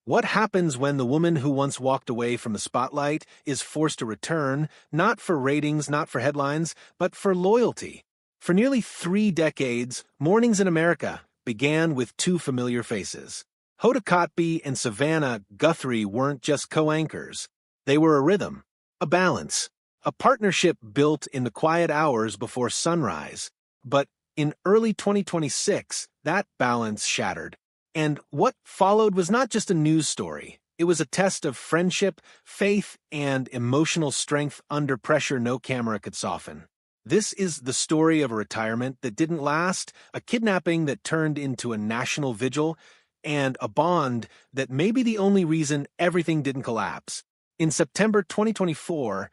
What happens when the woman who once walked away from the spotlight is forced to return, not for ratings, not for headlines, but for loyalty? For nearly 3 decades, Mornings in America began with two familiar faces. Hoda Kotb and Savannah Guthrie weren't just co-anchors. They were a rhythm, a balance, a partnership built in the quiet hours before sunrise. But in early 2026, that balance shattered. And what followed was not just a news story. It was a test of friendship, faith, and emotional strength under pressure no camera could soften. This is the story of a retirement that didn't last, a kidnapping that turned into a national vigil, and a bond that may be the only reason everything didn't collapse. In September 2024,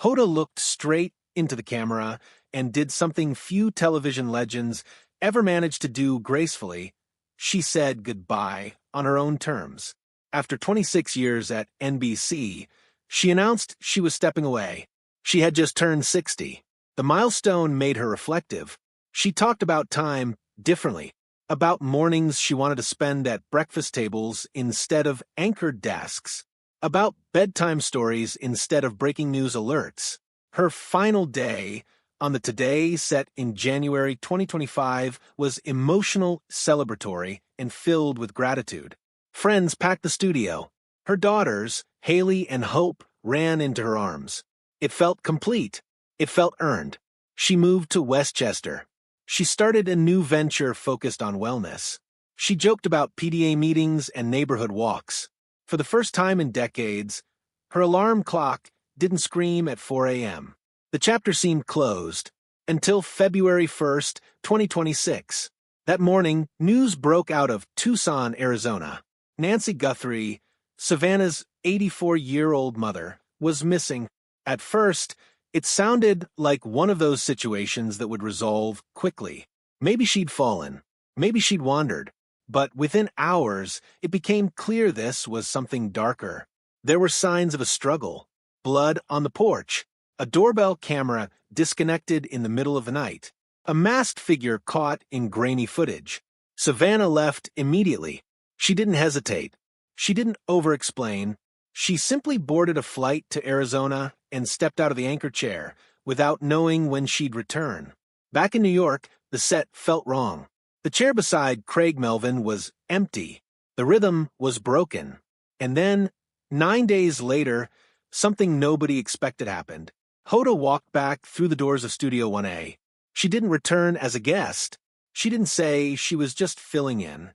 Hoda looked straight into the camera and did something few television legends ever managed to do gracefully. She said goodbye on her own terms. After 26 years at NBC, she announced she was stepping away. She had just turned 60. The milestone made her reflective. She talked about time differently, about mornings she wanted to spend at breakfast tables instead of anchored desks, about bedtime stories instead of breaking news alerts. Her final day on the Today set in January 2025 was emotional, celebratory, and filled with gratitude. Friends packed the studio. Her daughters, Haley and Hope, ran into her arms. It felt complete. It felt earned. She moved to Westchester. She started a new venture focused on wellness. She joked about PDA meetings and neighborhood walks. For the first time in decades, her alarm clock didn't scream at 4 a.m. The chapter seemed closed until February 1st, 2026. That morning, news broke out of Tucson, Arizona. Nancy Guthrie, Savannah's 84-year-old mother, was missing. At first, it sounded like one of those situations that would resolve quickly. Maybe she'd fallen. Maybe she'd wandered. But within hours, it became clear this was something darker. There were signs of a struggle. Blood on the porch. A doorbell camera disconnected in the middle of the night. A masked figure caught in grainy footage. Savannah left immediately. She didn't hesitate. She didn't over-explain. She simply boarded a flight to Arizona and stepped out of the anchor chair without knowing when she'd return. Back in New York, the set felt wrong. The chair beside Craig Melvin was empty. The rhythm was broken. And then, 9 days later, something nobody expected happened. Hoda walked back through the doors of Studio 1A. She didn't return as a guest. She didn't say she was just filling in.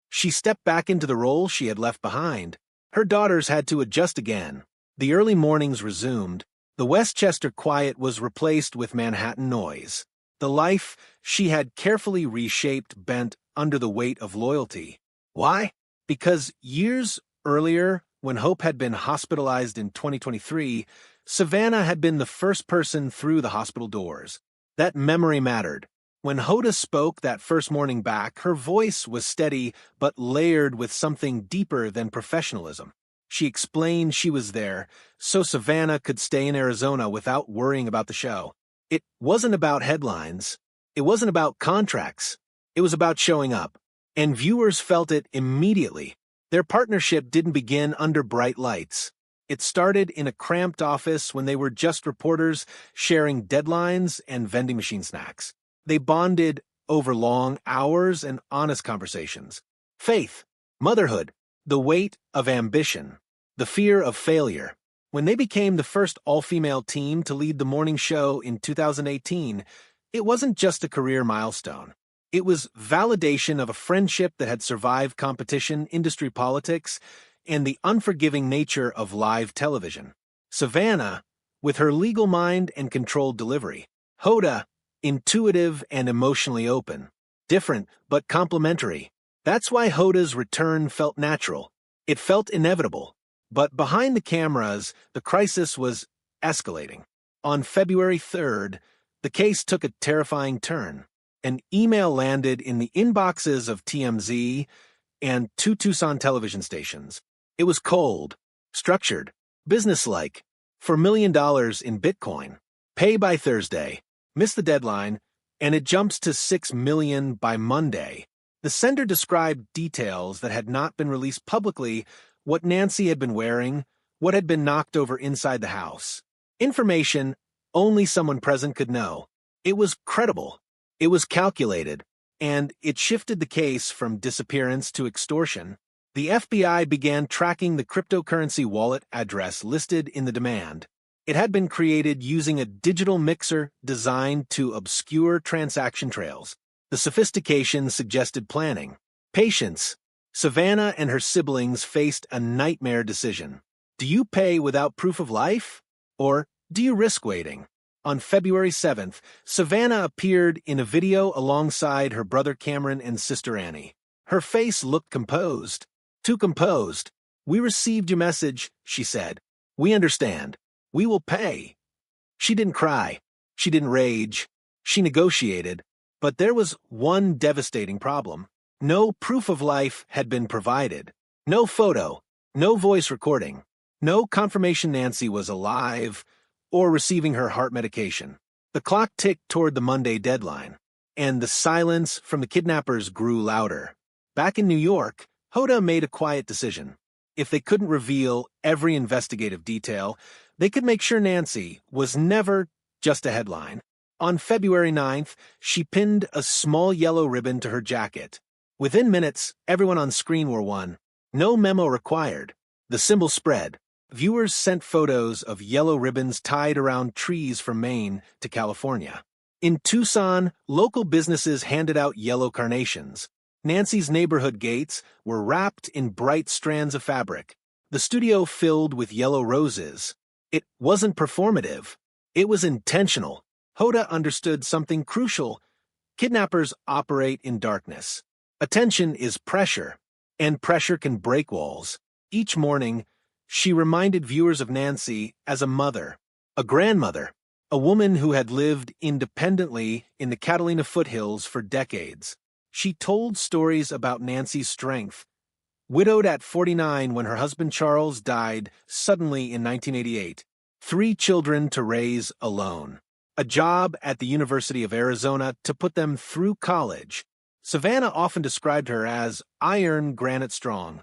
She stepped back into the role she had left behind. Her daughters had to adjust again. The early mornings resumed. The Westchester quiet was replaced with Manhattan noise. The life she had carefully reshaped bent under the weight of loyalty. Why? Because years earlier, when Hope had been hospitalized in 2023, Savannah had been the first person through the hospital doors. That memory mattered. When Hoda spoke that first morning back, her voice was steady but layered with something deeper than professionalism. She explained she was there so Savannah could stay in Arizona without worrying about the show. It wasn't about headlines. It wasn't about contracts. It was about showing up. And viewers felt it immediately. Their partnership didn't begin under bright lights. It started in a cramped office when they were just reporters sharing deadlines and vending machine snacks. They bonded over long hours and honest conversations. Faith, motherhood, the weight of ambition, the fear of failure. When they became the first all-female team to lead the morning show in 2018, it wasn't just a career milestone. It was validation of a friendship that had survived competition, industry politics, and the unforgiving nature of live television. Savannah, with her legal mind and controlled delivery. Hoda, intuitive and emotionally open. Different, but complementary. That's why Hoda's return felt natural. It felt inevitable. But behind the cameras, the crisis was escalating. On February 3rd, the case took a terrifying turn. An email landed in the inboxes of TMZ and two Tucson television stations. It was cold, structured, businesslike, for $1 million in Bitcoin. Pay by Thursday. Miss the deadline, and it jumps to $6 million by Monday. The sender described details that had not been released publicly, what Nancy had been wearing, what had been knocked over inside the house. Information only someone present could know. It was credible. It was calculated. And it shifted the case from disappearance to extortion. The FBI began tracking the cryptocurrency wallet address listed in the demand. It had been created using a digital mixer designed to obscure transaction trails. The sophistication suggested planning. Patience. Savannah and her siblings faced a nightmare decision. Do you pay without proof of life? Or do you risk waiting? On February 7th, Savannah appeared in a video alongside her brother Cameron and sister Annie. Her face looked composed. Too composed. "We received your message," she said. "We understand. We will pay." She didn't cry. She didn't rage. She negotiated. But there was one devastating problem. No proof of life had been provided. No photo. No voice recording. No confirmation Nancy was alive or receiving her heart medication. The clock ticked toward the Monday deadline, and the silence from the kidnappers grew louder. Back in New York, Hoda made a quiet decision. If they couldn't reveal every investigative detail, they could make sure Nancy was never just a headline. On February 9th, she pinned a small yellow ribbon to her jacket. Within minutes, everyone on screen wore one. No memo required. The symbol spread. Viewers sent photos of yellow ribbons tied around trees from Maine to California. In Tucson, local businesses handed out yellow carnations. Nancy's neighborhood gates were wrapped in bright strands of fabric. The studio filled with yellow roses. It wasn't performative. It was intentional. Hoda understood something crucial. Kidnappers operate in darkness. Attention is pressure, and pressure can break walls. Each morning, she reminded viewers of Nancy as a mother, a grandmother, a woman who had lived independently in the Catalina foothills for decades. She told stories about Nancy's strength. Widowed at 49 when her husband Charles died suddenly in 1988, 3 children to raise alone, a job at the University of Arizona to put them through college. Savannah often described her as iron granite strong.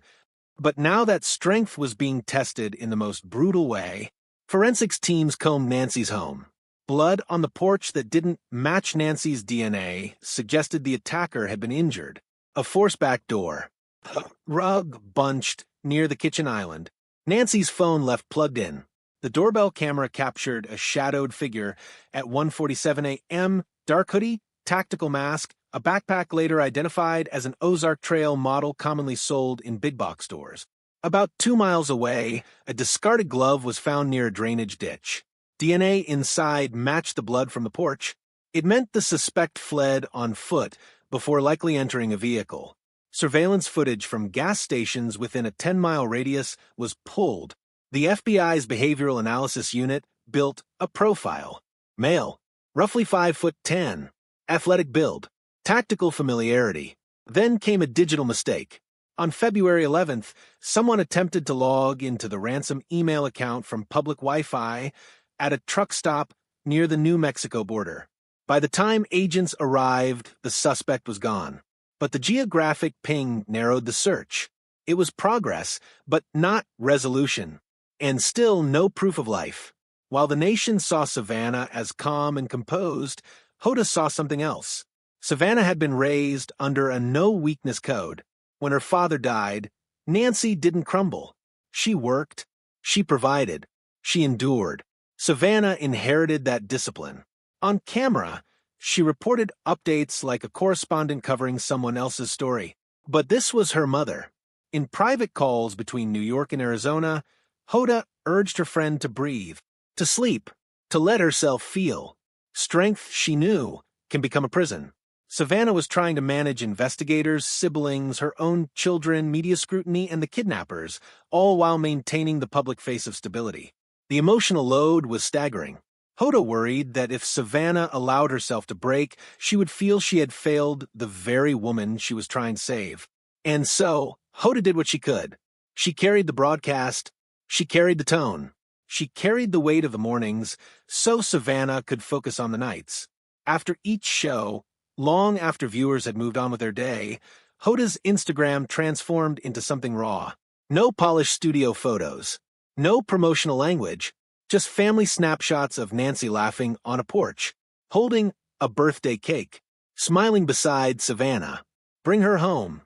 But now that strength was being tested in the most brutal way, forensics teams combed Nancy's home. Blood on the porch that didn't match Nancy's DNA suggested the attacker had been injured. A force-back door. A rug bunched near the kitchen island. Nancy's phone left plugged in. The doorbell camera captured a shadowed figure at 1:47 a.m., dark hoodie, tactical mask, a backpack later identified as an Ozark Trail model commonly sold in big box stores. About 2 miles away, a discarded glove was found near a drainage ditch. DNA inside matched the blood from the porch. It meant the suspect fled on foot before likely entering a vehicle. Surveillance footage from gas stations within a 10-mile radius was pulled. The FBI's Behavioral Analysis Unit built a profile. Male, roughly 5'10", athletic build, tactical familiarity. Then came a digital mistake. On February 11th, someone attempted to log into the ransom email account from public Wi-Fi at a truck stop near the New Mexico border. By the time agents arrived, the suspect was gone. But the geographic ping narrowed the search. It was progress, but not resolution. And still no proof of life. While the nation saw Savannah as calm and composed, Hoda saw something else. Savannah had been raised under a no-weakness code. When her father died, Nancy didn't crumble. She worked, she provided, she endured. Savannah inherited that discipline. On camera, she reported updates like a correspondent covering someone else's story. But this was her mother. In private calls between New York and Arizona, Hoda urged her friend to breathe, to sleep, to let herself feel. Strength, she knew, can become a prison. Savannah was trying to manage investigators, siblings, her own children, media scrutiny, and the kidnappers, all while maintaining the public face of stability. The emotional load was staggering. Hoda worried that if Savannah allowed herself to break, she would feel she had failed the very woman she was trying to save. And so, Hoda did what she could. She carried the broadcast. She carried the tone. She carried the weight of the mornings so Savannah could focus on the nights. After each show, long after viewers had moved on with their day, Hoda's Instagram transformed into something raw. No polished studio photos. No promotional language. Just family snapshots of Nancy laughing on a porch, holding a birthday cake, smiling beside Savannah. Bring her home.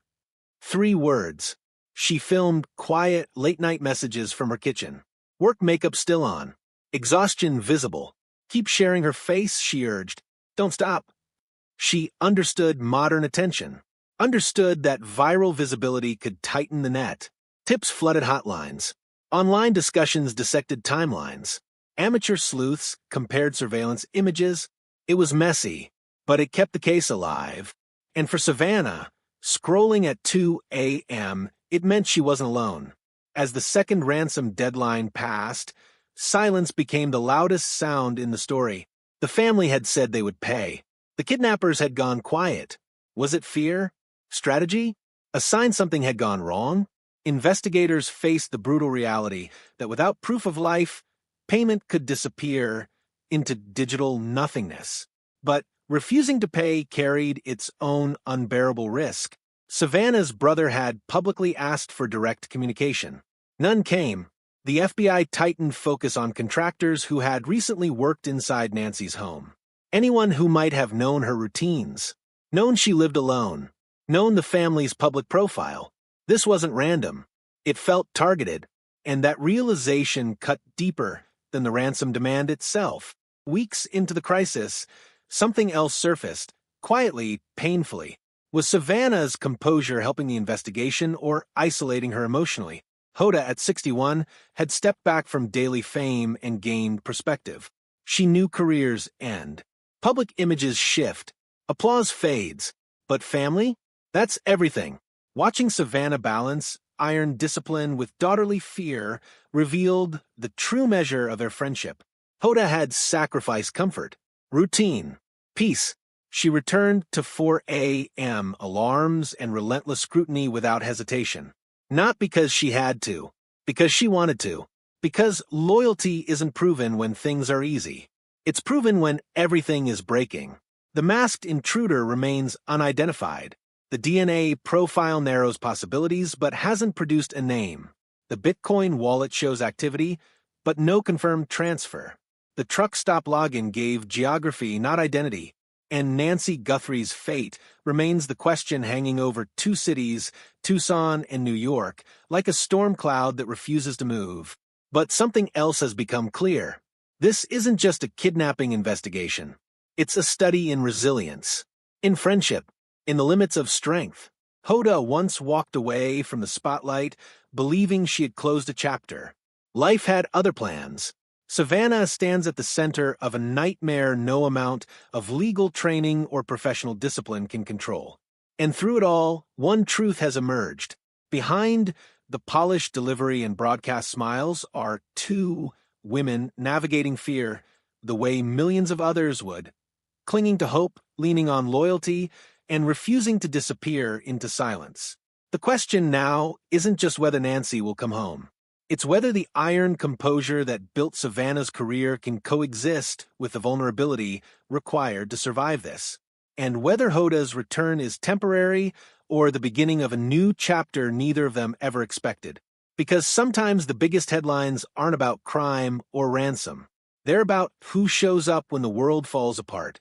3 words. She filmed quiet, late-night messages from her kitchen. Work makeup still on. Exhaustion visible. Keep sharing her face, she urged. Don't stop. She understood modern attention. Understood that viral visibility could tighten the net. Tips flooded hotlines. Online discussions dissected timelines. Amateur sleuths compared surveillance images. It was messy, but it kept the case alive. And for Savannah, scrolling at 2 a.m., it meant she wasn't alone. As the second ransom deadline passed, silence became the loudest sound in the story. The family had said they would pay. The kidnappers had gone quiet. Was it fear? Strategy? A sign something had gone wrong? Investigators faced the brutal reality that without proof of life, payment could disappear into digital nothingness. But refusing to pay carried its own unbearable risk. Savannah's brother had publicly asked for direct communication. None came. The FBI tightened focus on contractors who had recently worked inside Nancy's home. Anyone who might have known her routines, known she lived alone, known the family's public profile. This wasn't random. It felt targeted, and that realization cut deeper than the ransom demand itself. Weeks into the crisis, something else surfaced, quietly, painfully. Was Savannah's composure helping the investigation or isolating her emotionally? Hoda, at 61, had stepped back from daily fame and gained perspective. She knew careers end. Public images shift. Applause fades. But family? That's everything. Watching Savannah balance iron discipline with daughterly fear revealed the true measure of their friendship. Hoda had sacrificed comfort, routine, peace. She returned to 4 a.m. alarms and relentless scrutiny without hesitation. Not because she had to, because she wanted to. Because loyalty isn't proven when things are easy. It's proven when everything is breaking. The masked intruder remains unidentified. The DNA profile narrows possibilities but hasn't produced a name. The Bitcoin wallet shows activity, but no confirmed transfer. The truck stop login gave geography, not identity. And Nancy Guthrie's fate remains the question hanging over 2 cities, Tucson and New York, like a storm cloud that refuses to move. But something else has become clear. This isn't just a kidnapping investigation. It's a study in resilience, in friendship, in the limits of strength. Hoda once walked away from the spotlight, believing she had closed a chapter. Life had other plans. Savannah stands at the center of a nightmare no amount of legal training or professional discipline can control. And through it all, one truth has emerged. Behind the polished delivery and broadcast smiles are 2 women navigating fear the way millions of others would, clinging to hope, leaning on loyalty, and refusing to disappear into silence. The question now isn't just whether Nancy will come home. It's whether the iron composure that built Savannah's career can coexist with the vulnerability required to survive this, and whether Hoda's return is temporary or the beginning of a new chapter neither of them ever expected. Because sometimes the biggest headlines aren't about crime or ransom. They're about who shows up when the world falls apart.